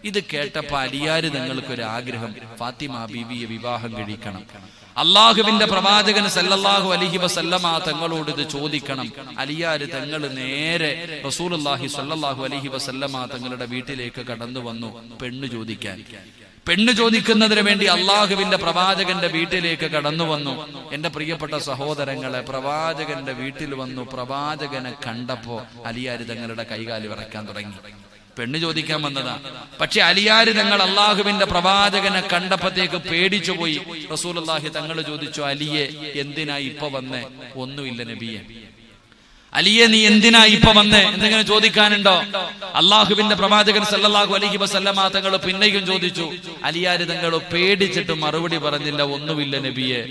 ഇത് കേട്ടപ്പോ അലിയാര് തങ്ങൾക്കൊരു ആഗ്രഹം, ഫാത്തിമ ബീവിയെ വിവാഹം കഴിക്കണം. അള്ളാഹുവിന്റെ പ്രവാചകൻ സല്ലല്ലാഹു അലൈഹി വസല്ലമ തങ്ങളോട് ഇത് ചോദിക്കണം. അലിയാര് തങ്ങൾ നേരെ റസൂലുള്ളാഹി സ്വല്ലല്ലാഹു അലൈഹി വസല്ലമ തങ്ങളുടെ വീട്ടിലേക്ക് കടന്നു വന്നു പെണ്ണ് ചോദിക്കാൻ. പെണ്ണ് ചോദിക്കുന്നതിന് വേണ്ടി അള്ളാഹുവിന്റെ പ്രവാചകന്റെ വീട്ടിലേക്ക് കടന്നു വന്നു. എന്റെ പ്രിയപ്പെട്ട സഹോദരങ്ങളെ, പ്രവാചകന്റെ വീട്ടിൽ വന്നു. പ്രവാചകനെ കണ്ടപ്പോ അലിയാര് തങ്ങളുടെ കൈകാല് വിറയ്ക്കാൻ തുടങ്ങി. പെണ്ണ് ചോദിക്കാൻ വന്നതാ. പക്ഷെ അലിയാര് തങ്ങൾ അള്ളാഹുവിന്റെ പ്രവാചകനെ കണ്ടപ്പോഴത്തേക്ക് പേടിച്ചുപോയി. റസൂലുള്ളാഹി തങ്ങൾ ചോദിച്ചു, അലിയെ എന്തിനാ ഇപ്പൊ വന്നേ? ഒന്നുമില്ല നബിയെ. അലിയെ നീ എന്തിനാ ഇപ്പൊ വന്നേ? എന്തെങ്കിലും ചോദിക്കാനുണ്ടോ? അള്ളാഹുവിന്റെ പ്രവാചകൻ സല്ലല്ലാഹു അലൈഹി വസല്ലമ തങ്ങൾ പിന്നെയും ചോദിച്ചു. അലിയാര് തങ്ങൾ പേടിച്ചിട്ട് മറുപടി പറഞ്ഞില്ല, ഒന്നുമില്ല നബിയെ.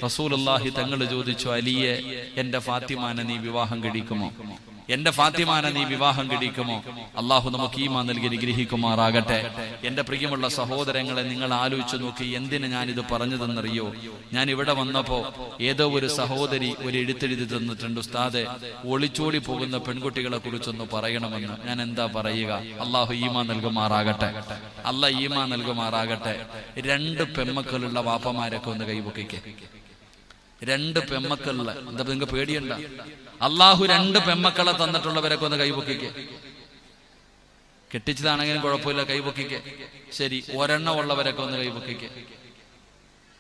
റസൂലുള്ളാഹി തങ്ങൾ ചോദിച്ചു, അലിയെ എന്റെ ഫാത്തിമാനെ നീ വിവാഹം കഴിക്കുമോ? എന്റെ ഫാത്തിമാനെ നീ വിവാഹം കഴിക്കുമോ? അള്ളാഹു നമുക്ക് ഈമാൻ നൽകി അനുഗ്രഹിക്കുമാറാകട്ടെ. എന്റെ പ്രിയമുള്ള സഹോദരങ്ങളെ, നിങ്ങൾ ആലോചിച്ചു നോക്കി, എന്തിന് ഞാനിത് പറഞ്ഞതെന്നറിയോ? ഞാൻ ഇവിടെ വന്നപ്പോ ഏതോ ഒരു സഹോദരി ഒരു എഴുത്തെഴുതി തന്നിട്ടുണ്ട്, ഉസ്താദെ ഒളിച്ചോടി പോകുന്ന പെൺകുട്ടികളെ കുറിച്ചൊന്ന് പറയണമെന്ന്. ഞാൻ എന്താ പറയുക? അള്ളാഹു ഈമാൻ നൽകുമാറാകട്ടെ. അള്ളാഹ് ഈമാൻ നൽകുമാറാകട്ടെ. 2 പെമ്മക്കളുള്ള വാപ്പമാരൊക്കെ ഒന്ന് കൈപൊക്കിക്കേ. 2 പെമ്മക്കളുള്ള, എന്താ നിങ്ങൾക്ക് പേടിയണ്ട? അള്ളാഹു 2 പെമ്മക്കളെ തന്നിട്ടുള്ളവരൊക്കെ ഒന്ന് കൈപൊക്കിക്കേ. കെട്ടിച്ചതാണെങ്കിലും കുഴപ്പമില്ല, കൈപൊക്കിക്കേ. ശരി, ഒരെണ്ണം ഉള്ളവരൊക്കെ ഒന്ന് കൈപൊക്കിക്കേ.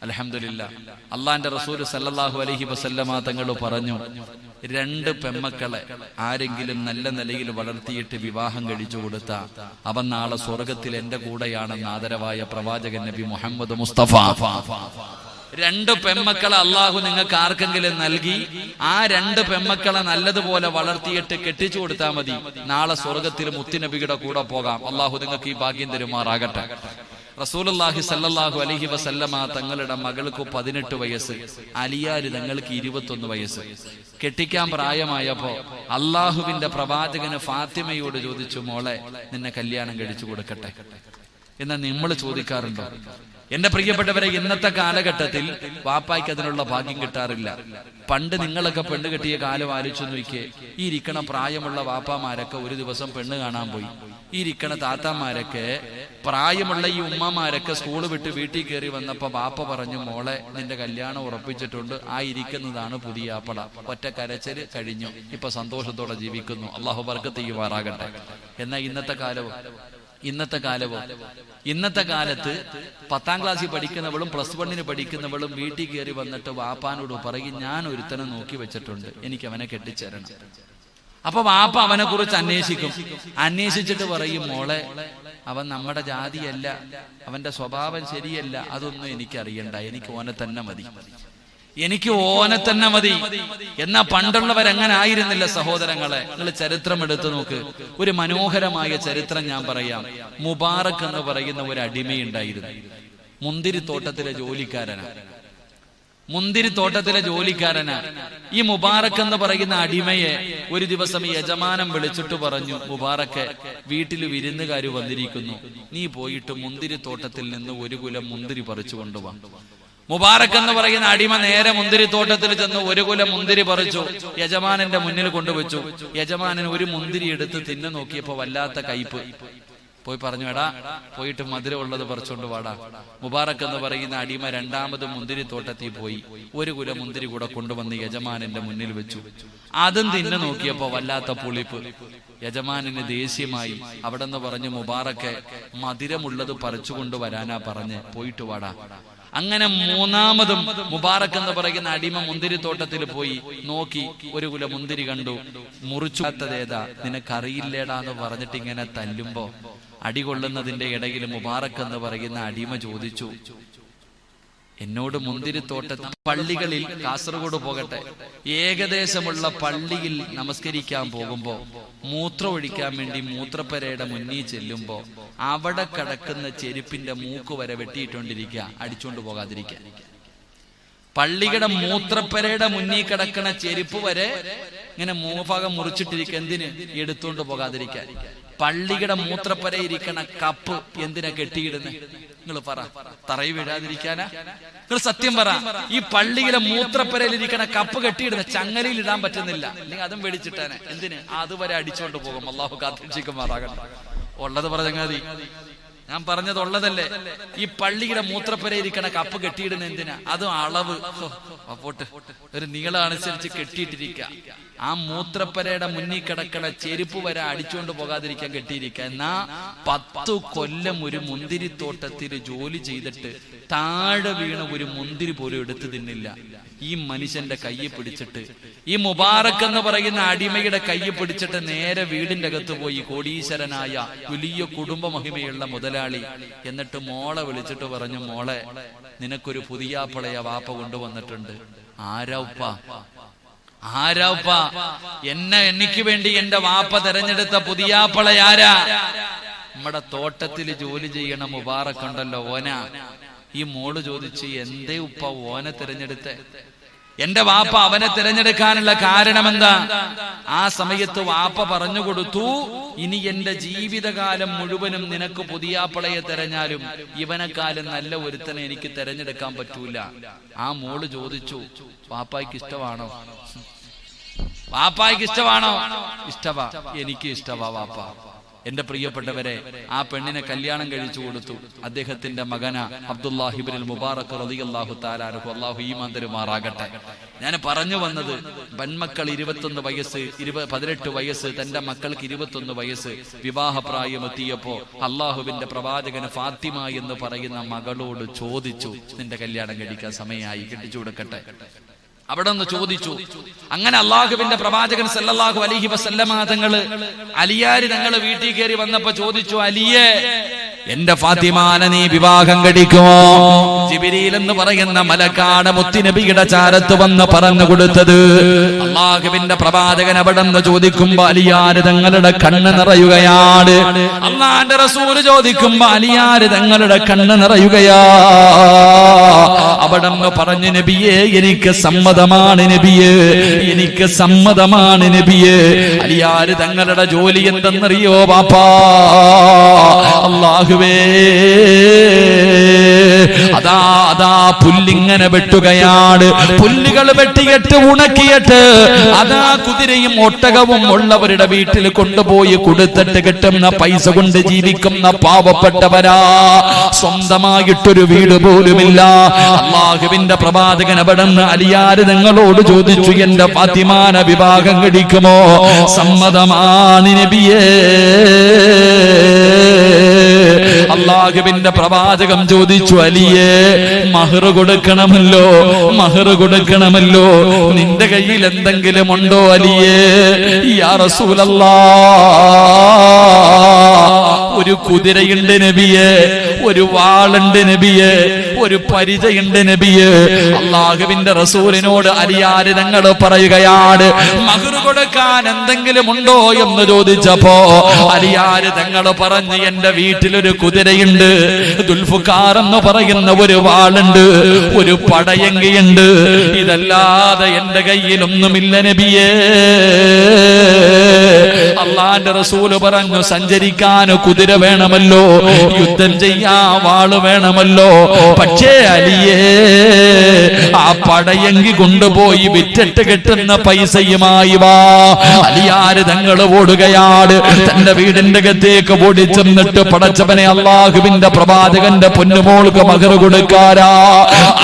അൽഹംദുലില്ലാ. അള്ളാന്റെ റസൂൽ സല്ലല്ലാഹു അലൈഹി വസല്ലമ തങ്ങൾ പറഞ്ഞു, 2 പെമ്മക്കളെ ആരെങ്കിലും നല്ല നിലയിൽ വളർത്തിയിട്ട് വിവാഹം കഴിച്ചു കൊടുത്താ അവൻ നാളെ സ്വർഗത്തിൽ എന്റെ കൂടെയാണെന്ന് ആദരവായ പ്രവാചകൻ നബി മുഹമ്മദ് മുസ്തഫ. 2 പെമ്മക്കളെ അള്ളാഹു നിങ്ങൾക്ക് ആർക്കെങ്കിലും നൽകി, ആ 2 പെമ്മക്കളെ നല്ലതുപോലെ വളർത്തിയിട്ട് കെട്ടിച്ചു കൊടുത്താൽ മതി, നാളെ സ്വർഗത്തിൽ മുത്തുനബിയുടെ കൂടെ പോകാം. അള്ളാഹു നിങ്ങൾക്ക് ഈ ഭാഗ്യം തരുമാറാകട്ടെ. റസൂലുള്ളാഹി സല്ലല്ലാഹു അലൈഹി വസല്ലമ തങ്ങളുടെ മകൾക്ക് 18 വയസ്സ്, അലിയാര് തങ്ങൾക്ക് 21 വയസ്സ്. കെട്ടിക്കാൻ പ്രായമായപ്പോ അള്ളാഹുവിന്റെ പ്രവാചകന് ഫാത്തിമയോട് ചോദിച്ചു, മോളെ നിന്നെ കല്യാണം കഴിച്ചു കൊടുക്കട്ടെ. എന്നാൽ നമ്മൾ ചോദിക്കാറുണ്ടോ? എന്റെ പ്രിയപ്പെട്ടവരെ, ഇന്നത്തെ കാലഘട്ടത്തിൽ വാപ്പായ്ക്ക് അതിനുള്ള ഭാഗ്യം കിട്ടാറില്ല. പണ്ട് നിങ്ങളൊക്കെ പെണ്ണ് കെട്ടിയ കാലം ആലോചിച്ചു നോക്കിയേ. ഈ ഇരിക്കണ പ്രായമുള്ള വാപ്പാമാരൊക്കെ ഒരു ദിവസം പെണ്ണ് കാണാൻ പോയി. ഈ ഇരിക്കണ താത്താമാരൊക്കെ, പ്രായമുള്ള ഈ ഉമ്മമാരൊക്കെ സ്കൂള് വിട്ട് വീട്ടിൽ കയറി വന്നപ്പോ വാപ്പ പറഞ്ഞു, മോളെ നിന്റെ കല്യാണം ഉറപ്പിച്ചിട്ടുണ്ട്, ആ ഇരിക്കുന്നതാണ് പുതിയ ആപ്പട. ഒറ്റ കരച്ചല് കഴിഞ്ഞു, ഇപ്പൊ സന്തോഷത്തോടെ ജീവിക്കുന്നു. അള്ളാഹു ബർക്കത്ത് ചെയ്യുമാറാകട്ടെ. എന്നാൽ ഇന്നത്തെ കാലത്ത് 10ാം ക്ലാസ്സിൽ പഠിക്കുന്നവളും +1 പഠിക്കുന്നവളും വീട്ടിൽ കയറി വന്നിട്ട് വാപ്പാനോട് പറയും, ഞാൻ ഒരുത്തനെ നോക്കി വെച്ചിട്ടുണ്ട്, എനിക്ക് അവനെ കെട്ടിച്ചേരണം. അപ്പൊ വാപ്പ അവനെ കുറിച്ച് അന്വേഷിച്ചിട്ട് പറയും, മോളെ അവൻ നമ്മുടെ ജാതിയല്ല, അവന്റെ സ്വഭാവം ശരിയല്ല, അതൊന്നും എനിക്കറിയണ്ട, എനിക്ക് ഓനെ തന്നെ മതി. എന്നാ പണ്ടുള്ളവരങ്ങനെ ആയിരുന്നില്ല സഹോദരങ്ങളെ. നിങ്ങൾ ചരിത്രം എടുത്തു നോക്ക്. ഒരു മനോഹരമായ ചരിത്രം ഞാൻ പറയാം. മുബാറക് എന്ന് പറയുന്ന ഒരു അടിമയുണ്ടായിരുന്നു. മുന്തിരിത്തോട്ടത്തിലെ ജോലിക്കാരനാ. ഈ മുബാറക് എന്ന് പറയുന്ന അടിമയെ ഒരു ദിവസം യജമാനൻ വിളിച്ചിട്ട് പറഞ്ഞു, മുബാറക്കെ, വീട്ടിൽ വിരുന്നുകാര് വന്നിരിക്കുന്നു, നീ പോയിട്ട് മുന്തിരിത്തോട്ടത്തിൽ നിന്ന് 1 കുലം മുന്തിരി പറിച്ചു കൊണ്ടുവാ. മുബാറക് എന്ന് പറയുന്ന അടിമ നേരെ മുന്തിരിത്തോട്ടത്തിൽ ചെന്ന് 1 കുലം മുന്തിരി പറിച്ചു, യജമാനന്റെ മുന്നിൽ കൊണ്ടുവച്ചു. യജമാനൻ ഒരു മുന്തിരി എടുത്ത് തിന്നു നോക്കിയപ്പോ വല്ലാത്ത കയ്പ്. പോയി പറഞ്ഞു, എടാ പോയിട്ട് മധുരം ഉള്ളത് പറിച്ചോണ്ട് വാടാ. മുബാറക് എന്ന് പറയുന്ന അടിമ 2ാമത് മുന്തിരിത്തോട്ടത്തിൽ പോയി 1 കുലം മുന്തിരി കൂടെ കൊണ്ടുവന്ന് യജമാനന്റെ മുന്നിൽ വെച്ചു. അതും തിന്നു നോക്കിയപ്പോ വല്ലാത്ത പുളിപ്പ്. യജമാനന് ദേഷ്യമായി. അവിടെ നിന്ന് പറഞ്ഞു, മുബാറക്കെ, മധുരമുള്ളത് പറിച്ചു കൊണ്ടുവരാനാ പറഞ്ഞ്, പോയിട്ട് വാടാ. അങ്ങനെ 3ാമതും മുബാറക് എന്ന് പറയുന്ന അടിമ മുന്തിരിത്തോട്ടത്തിൽ പോയി നോക്കി, 1 കുലം മുന്തിരി കണ്ടു. മുറിച്ചുതേതാ, നിനക്കറിയില്ലേടാന്ന് പറഞ്ഞിട്ട് ഇങ്ങനെ തല്ലുമ്പോ അടികൊള്ളുന്നതിന്റെ ഇടയിൽ മുബാറക് എന്ന് പറയുന്ന അടിമ ചോദിച്ചു, എന്നോട് മുന്തിരിത്തോട്ടത്തിൽ പള്ളികളിൽ, കാസർഗോഡ് പോകട്ടെ, ഏകദേശമുള്ള പള്ളിയിൽ നമസ്കരിക്കാൻ പോകുമ്പോ മൂത്രം ഒഴിക്കാൻ വേണ്ടി മൂത്രപ്പരയുടെ മുന്നിൽ ചെല്ലുമ്പോ അവിടെ കിടക്കുന്ന ചെരുപ്പിന്റെ മൂക്ക് വരെ വെട്ടിയിട്ടുകൊണ്ടിരിക്കുക, അടിച്ചുകൊണ്ട് പോകാതിരിക്കാൻ. പള്ളിയുടെ മൂത്രപ്പരയുടെ മുന്നിൽ കിടക്കുന്ന ചെരുപ്പ് വരെ ഇങ്ങനെ മൂഭാഗം മുറിച്ചിട്ടിരിക്കുക. എന്തിന്? എടുത്തുകൊണ്ട് പോകാതിരിക്കാൻ. പള്ളിയുടെ മൂത്രപ്പര ഇരിക്കണ കപ്പ് എന്തിനാ കെട്ടിയിടുന്നത്? നിങ്ങൾ പറ, തറയിൽ വീഴാതിരിക്കാനാ? നിങ്ങൾ സത്യം പറ. ഈ പള്ളിയിലെ മൂത്രപ്പരയിലിരിക്കണ കപ്പ് കെട്ടിയിടുന്ന ചങ്ങലയിൽ ഇടാൻ പറ്റുന്നില്ല, അല്ലെങ്കിൽ അതും വെടിച്ചിട്ടാനെ. എന്തിന്? അതുവരെ അടിച്ചോണ്ട് പോകും. അള്ളാഹു കാത്തിരക്ഷിക്കുമാറാകട്ടെ. ഉള്ളത് പറഞ്ഞാതി. ഞാൻ പറഞ്ഞതുള്ളതല്ലേ. ഈ പള്ളിയുടെ മൂത്രപ്പുരയിരിക്കണ കപ്പ് കെട്ടിയിടുന്ന എന്തിനാ? അതും അളവ് പോട്ട് ഒരു നീളം അനുസരിച്ച് കെട്ടിയിട്ടിരിക്കുക. ആ മൂത്രപ്പുരയുടെ മുന്നിൽ കിടക്കണ ചെരുപ്പ് വരെ അടിച്ചുകൊണ്ട് പോകാതിരിക്കാൻ കെട്ടിയിരിക്കുക. എന്നാ 10 കൊല്ലം ഒരു മുന്തിരിത്തോട്ടത്തിൽ ജോലി ചെയ്തിട്ട് താഴെ വീണ ഒരു മുന്തിരി പോലും എടുത്തു തിന്നില്ല. ഈ മനുഷ്യന്റെ കയ്യെ പിടിച്ചിട്ട്, ഈ മുബാറക്ക് എന്ന് പറയുന്ന അടിമയുടെ കയ്യെ പിടിച്ചിട്ട് നേരെ വീടിന്റെ അകത്ത് പോയി കോടീശ്വരനായ വലിയ കുടുംബ മഹിമയുള്ള മുതലാളി. എന്നിട്ട് മോളെ വിളിച്ചിട്ട് പറഞ്ഞു, മോളെ, നിനക്കൊരു പുതിയാപ്പളയ വാപ്പ കൊണ്ടുവന്നിട്ടുണ്ട്. ആരാ ഉപ്പ? എനിക്ക് വേണ്ടി എന്റെ വാപ്പ തെരഞ്ഞെടുത്ത പുതിയാപ്പളയാരാ? നമ്മുടെ തോട്ടത്തിൽ ജോലി ചെയ്യണ മുബാറക്കുണ്ടല്ലോ, ഓന. ഈ മോള് ചോദിച്ചു, എന്തേ ഉപ്പ ഓനെ തിരഞ്ഞെടുത്തേ? എന്റെ വാപ്പ അവനെ തിരഞ്ഞെടുക്കാനുള്ള കാരണം എന്താ? ആ സമയത്ത് വാപ്പ പറഞ്ഞു കൊടുത്തു, ഇനി എന്റെ ജീവിതകാലം മുഴുവനും നിനക്ക് പുതിയാപ്പളയെ തെരഞ്ഞാലും ഇവനെക്കാലം നല്ല ഒരുത്തനെ എനിക്ക് തെരഞ്ഞെടുക്കാൻ പറ്റൂല. ആ മോള് ചോദിച്ചു, വാപ്പായ്ക്ക് ഇഷ്ടമാണോ? വാപ്പായ്ക്ക് ഇഷ്ടമാണോ? ഇഷ്ടവാ, എനിക്ക് ഇഷ്ടവാ വാപ്പ. എന്റെ പ്രിയപ്പെട്ടവരെ, ആ പെണ്ണിനെ കല്യാണം കഴിച്ചു കൊടുത്തു. അദ്ദേഹത്തിന്റെ മകന അബ്ദുല്ലാഹി ഇബ്നുൽ മുബാറക് റളിയല്ലാഹു തആല അൻഹു, അല്ലാഹു ഈമാൻ തരുമാറാകട്ടെ. ഞാൻ പറഞ്ഞു വന്നത്, പെൺമക്കൾ 21 വയസ്സ്, 18 വയസ്സ്, തന്റെ മക്കൾക്ക് 21 വയസ്സ് വിവാഹപ്രായം എത്തിയപ്പോ അള്ളാഹുവിന്റെ പ്രവാചകന് ഫാത്തിമ എന്ന് പറയുന്ന മകളോട് ചോദിച്ചു, നിന്റെ കല്യാണം കഴിക്കാൻ സമയമായി, കെട്ടിച്ചു കൊടുക്കട്ടെ? അവിടെ ഒന്ന് ചോദിച്ചു. അങ്ങനെ അള്ളാഹുവിന്റെ പ്രവാചകൻ സല്ലല്ലാഹു അലൈഹി വസല്ലമ തങ്ങള് അലിയാര് തങ്ങള് വീട്ടിൽ കയറി വന്നപ്പോ ചോദിച്ചു, അലിയേ, എന്റെ ഫാത്തിമാനെ നീ വിവാഹം കഴിക്കുമോ? ജിബ്രീൽ എന്ന് പറയുന്ന മലക്കാണ് മുത്തുനബിയുടെ ചാരത്ത് വന്ന് പറഞ്ഞു കൊടുത്തത്. അള്ളാഹുവിന്റെ പ്രവാചകൻ അവിടെ നിന്ന് ചോദിക്കുമ്പോ അലിയാര് തങ്ങളുടെ കണ്ണ് നിറയുകയാണ്. അള്ളാന്റെ റസൂല് ചോദിക്കുമ്പോ അലിയാര് തങ്ങളുടെ കണ്ണ് നിറയുകയാ. അവിടെ നിന്ന് പറഞ്ഞു, നബിയേ, എനിക്ക് സമ്മതമാണ് നബിയേ, എനിക്ക് സമ്മതമാണ് നബിയേ. അലിയാര് തങ്ങളുടെ ജോലി എന്തെന്നറിയോ ബാപ്പാ? അല്ലാഹുവേ, അതാ പുല്ലിങ്ങനെ വെട്ടുകയാണ്. പുല്ലുകൾ വെട്ടിയിട്ട് ഉണക്കിയിട്ട് അതാ കുതിരയും ഒട്ടകവും ഉള്ളവരുടെ വീട്ടിൽ കൊണ്ടുപോയി കൊടുത്തിട്ട് കിട്ടുന്ന പൈസ കൊണ്ട് ജീവിക്കുന്ന പാവപ്പെട്ടവരാ. സ്വന്തമായിട്ടൊരു വീട് പോലുമില്ല. അള്ളാഹുവിന്റെ പ്രവാചകൻ അവിടുന്ന് അലിയാര് നിങ്ങളോട് ചോദിച്ചു, എന്റെ ഫാത്തിമാനെ വിവാഹം കഴിക്കുമോ? സമ്മതമാണ് നബിയേ. അള്ളാഹുവിന്റെ പ്രവാചകം ചോദിച്ചു, അലിയേ, മഹർ കൊടുക്കണമല്ലോ, മഹർ കൊടുക്കണമല്ലോ. നിന്റെ കയ്യിൽ എന്തെങ്കിലും ഉണ്ടോ അലിയേ? യാ റസൂലല്ലാഹ്, ഒരു കുതിരയുണ്ട് നബിയേ, ഒരു വാളുണ്ട് നബിയേ, ഒരു പരിചയുണ്ട് നബിയേ. അള്ളാഹുവിന്റെ റസൂലിനോട് അലിയാര് തങ്ങൾ പറയുകയാണ്, മഹർ കൊടുക്കാൻ എന്തെങ്കിലും ഉണ്ടോ എന്ന് ചോദിച്ചപ്പോ അലിയാര് തങ്ങൾ പറഞ്ഞു, എന്റെ വീട്ടിലൊരു കുതിരയുണ്ട്, ദുൽഫുഖാർ എന്ന് പറയുന്ന ഒരു വാളുണ്ട്, ഒരു പടയങ്കിയുണ്ട്, ഇതല്ലാതെ എന്റെ കയ്യിലൊന്നുമില്ല നബിയേ. അള്ളാന്റെ റസൂല് പറഞ്ഞു, സഞ്ചരിക്കാൻ കുതിര വേണമല്ലോ, യുദ്ധം ചെയ്യാൻ വാള് വേണമല്ലോ. പക്ഷേ അലിയേ, ആ പടയങ്കി കൊണ്ടുപോയി വിറ്റിട്ട് കിട്ടുന്ന പൈസയുമായി വാ. അലിയാര് തങ്ങൾ ഓടുകയാണ്. തന്റെ വീടിന്റെ അകത്തേക്ക് ഓടിച്ചെന്നിട്ട്, പടച്ചവനെ, അള്ളാഹുവിന്റെ പ്രവാചകന്റെ പൊന്നുമോൾക്ക് മഹർ കൊടുക്കാരാ.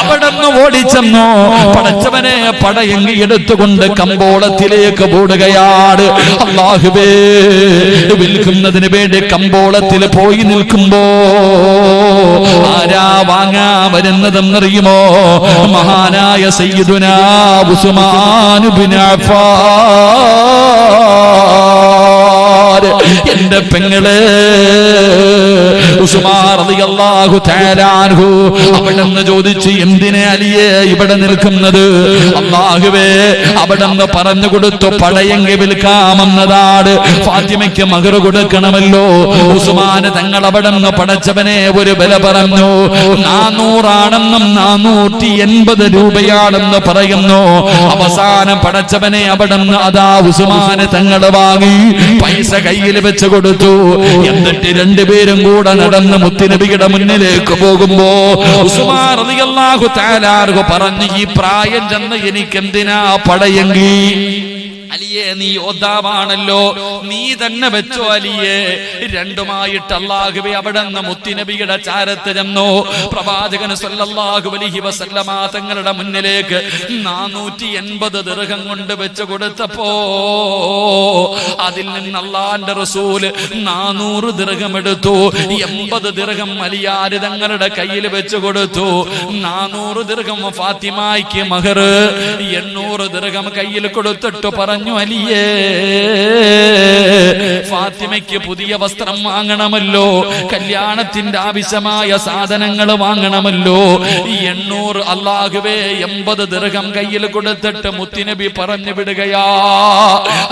അവിടെ നിന്ന് ഓടിച്ചെന്നു. പടച്ചവനെ, പടയങ്കി എടുത്തുകൊണ്ട് കമ്പോളത്തിലേക്ക് ഓടുകയാണ്. അള്ളാഹുവേ, വിൽക്കുന്നതിന് വേണ്ടി കമ്പോളത്തിൽ പോയി നിൽക്കുമ്പോ ആരാ വാങ്ങാ വരുന്നതെന്നറിയുമോ? മഹാനായ സയ്യിദുനാ ഉസ്മാൻ ഇബ്നു അഫ്ഫാൻ. എന്റെ പെങ്ങളെ ഉസ്മാൻ റളിയല്ലാഹു തആല അൻഹു അവിടെന്ന് ചോദിച്ചു, എന്തിനെ അലിയേ ഇവിടെ നിൽക്കുന്നത്? അല്ലാഹുവേ, അവിടെന്ന് പറഞ്ഞു കൊടുത്തു, പടയങ്കി വിൽക്കാമെന്നതാണ്, ഫാത്തിമയ്ക്ക് മഹർ കൊടുക്കണമല്ലോ. ഉസ്മാൻ തങ്ങൾ അവിടെന്ന് പടച്ചവനെ ഒരു വില പറഞ്ഞു. 400 ആണെന്നും 480 രൂപയാണെന്ന് പറയുന്നു. അവസാനം പടച്ചവനെ അവിടെന്ന് അതാ ഉസ്മാൻ തങ്ങൾ വാങ്ങി പൈസ കയ്യിൽ വെച്ച് കൊടുത്തു. എന്നിട്ട് രണ്ടുപേരും കൂടെ നടന്ന് മുത്തുനബിയുടെ മുന്നിലേക്ക് പോകുമ്പോ ഉസ്മാൻ റളിയല്ലാഹു തആല പറഞ്ഞു, ഈ പ്രായം ചെന്ന് എനിക്ക് എന്തിനാ പടയങ്കി? അലിയെ നീ യോദ്ധാവാണല്ലോ, നീ തന്നെ വെച്ചോ അലിയെ. രണ്ടുമായിട്ട് അല്ലാഹുവേ അവിടുന്ന് മുത്തുനബിയുടെ ചാരത്ത് ചെന്നു. പ്രവാചകൻ സല്ലല്ലാഹു അലൈഹി വസല്ലമ തങ്ങളുടെ മുന്നിലേക്ക് 480 ദിർഹം കൊണ്ട് വെച്ച് കൊടുത്തപ്പോ അതിൽ നിന്ന് അല്ലാഹുവിന്റെ റസൂൽ 400 ദിർഹം എടുത്തു. 80 ദിർഹം അലിയാര് തങ്ങളുടെ കയ്യിൽ വെച്ച് കൊടുത്തു. 400 ദിർഹം ഫാത്തിമയ്ക്ക് മഹർ, 800 ദിർഹം കയ്യിൽ കൊടുത്തിട്ട് പറഞ്ഞു, അലിയേ ഫാത്തിമയ്ക്ക് പുതിയ വസ്ത്രം വാങ്ങണമല്ലോ, കല്യാണത്തിന്റെ ആവശ്യമായ സാധനങ്ങൾ വാങ്ങണമല്ലോ. 800 അല്ലാഹുവേ 80 ദിർഹം കയ്യിൽ കൊടുത്തിട്ട് മുത്തുനബി പറഞ്ഞു വിടുകയാ.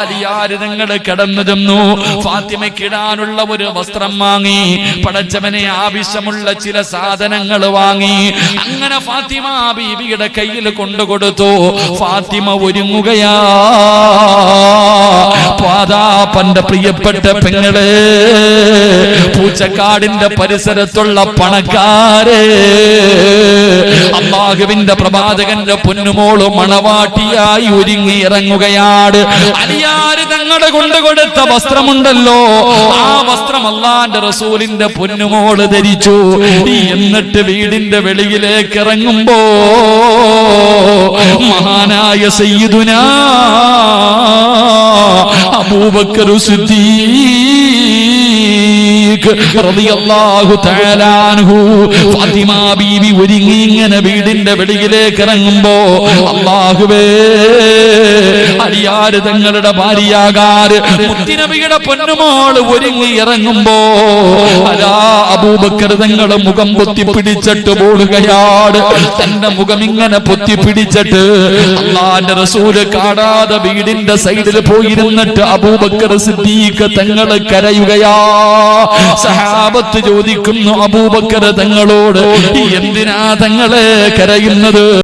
അലിയാര് തങ്ങൾ കടന്നു ചെന്നു, ഫാത്തിമയ്ക്കിടാനുള്ള ഒരു വസ്ത്രം വാങ്ങി, പടച്ചവനെ ആവശ്യമുള്ള ചില സാധനങ്ങൾ വാങ്ങി. അങ്ങനെ ഫാത്തിമ ബീവിയുടെ കയ്യിൽ കൊണ്ടുകൊടുത്തു. ഫാത്തിമ ഒരുങ്ങുകയാ. പാതാപ്പന്റെ പ്രിയപ്പെട്ട പെങ്ങളെ, പൂച്ചക്കാടിന്റെ പരിസരത്തുള്ള പണക്കാരെ, അല്ലാഹുവിന്റെ പ്രവാചകന്റെ പൊന്നുമോള് മണവാട്ടിയായി ഒരുങ്ങി ഇറങ്ങുകയാണ്. അലിയാര് തങ്ങളുടെ കൊണ്ടുകൊടുത്ത വസ്ത്രമുണ്ടല്ലോ, ആ വസ്ത്രം അല്ലാഹുവിന്റെ റസൂലിന്റെ പൊന്നുമോള് ധരിച്ചു. എന്നിട്ട് വീടിന്റെ വെളിയിലേക്ക് ഇറങ്ങുമ്പോ മഹാനായ സയ്യിദുനാ അബൂബക്കർ സിദ്ദീഖ് റളിയല്ലാഹു തആല അൻഹു ഫാത്തിമ ബീവി ഒരുങ്ങി ഇങ്ങനെ വീടിന്റെ വെളിയിലേക്ക് ഇറങ്ങുമ്പോ അല്ലാഹുവേ അലിയാര് തങ്ങളുടെ ഭാര്യയാകാര് മുത്തുനബിയുടെ പൊന്നുമോള് ഒരുങ്ങി ഇറങ്ങുമ്പോ അലാ അബൂബക്കർ തങ്ങളുടെ മുഖം പൊത്തിപ്പിടിച്ചിട്ട് പോടുകയാണ്. തന്റെ മുഖം ഇങ്ങനെ പൊത്തിപ്പിടിച്ചിട്ട് അല്ലാഹുവിന്റെ റസൂല് കാണാതെ വീടിന്റെ സൈഡിൽ പോയിരുന്നിട്ട് അബൂബക്കർ സിദ്ദീഖ് തങ്ങള് കരയുകയാ. സഹാബത്ത് ചോദിക്കുന്നു അബൂബക്കർ തങ്ങളോട്, എന്തിനാ തങ്ങളെ കരയുന്നത്?